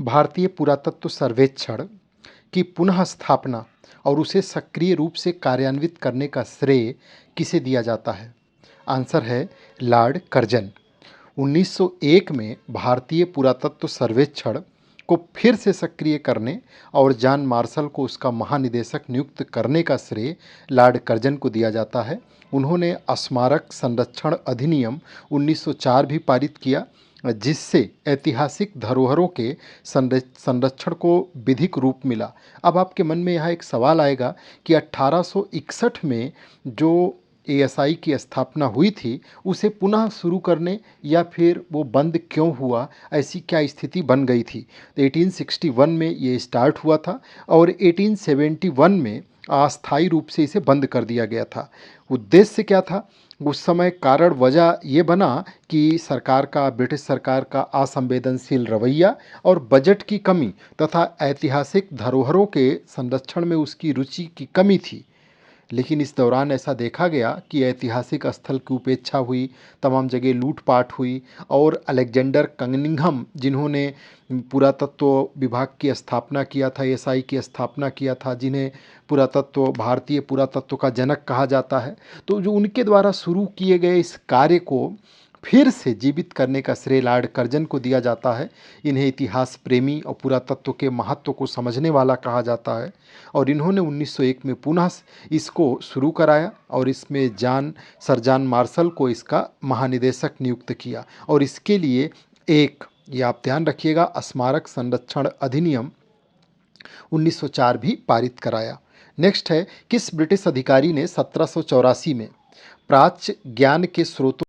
भारतीय पुरातत्व सर्वेक्षण की पुनः स्थापना और उसे सक्रिय रूप से कार्यान्वित करने का श्रेय किसे दिया जाता है? आंसर है लॉर्ड कर्जन। 1901 में भारतीय पुरातत्व सर्वेक्षण को फिर से सक्रिय करने और जॉन मार्शल को उसका महानिदेशक नियुक्त करने का श्रेय लॉर्ड कर्जन को दिया जाता है। उन्होंने स्मारक संरक्षण अधिनियम 1904 भी पारित किया, जिससे ऐतिहासिक धरोहरों के संरक्षण को विधिक रूप मिला। अब आपके मन में यहाँ एक सवाल आएगा कि 1861 में जो एएसआई की स्थापना हुई थी उसे पुनः शुरू करने या फिर वो बंद क्यों हुआ, ऐसी क्या स्थिति बन गई थी? तो 1861 में ये स्टार्ट हुआ था और 1871 में अस्थायी रूप से इसे बंद कर दिया गया था। उद्देश्य क्या था? उस समय कारण वजह ये बना कि ब्रिटिश सरकार का असंवेदनशील रवैया और बजट की कमी तथा ऐतिहासिक धरोहरों के संरक्षण में उसकी रुचि की कमी थी। लेकिन इस दौरान ऐसा देखा गया कि ऐतिहासिक स्थल की उपेक्षा हुई, तमाम जगह लूटपाट हुई और अलेक्जेंडर कनिंघम, जिन्होंने पुरातत्व विभाग की स्थापना किया था, एएसआई की स्थापना किया था, जिन्हें भारतीय पुरातत्व का जनक कहा जाता है, तो जो उनके द्वारा शुरू किए गए इस कार्य को फिर से जीवित करने का श्रेय लॉर्ड कर्जन को दिया जाता है। इन्हें इतिहास प्रेमी और पुरातत्व के महत्व को समझने वाला कहा जाता है और इन्होंने 1901 में पुनः इसको शुरू कराया और इसमें सर जॉन मार्शल को इसका महानिदेशक नियुक्त किया और इसके लिए ये आप ध्यान रखिएगा, स्मारक संरक्षण अधिनियम 1904 भी पारित कराया। नेक्स्ट है, किस ब्रिटिश अधिकारी ने 1784 में प्राच्य ज्ञान के स्रोतों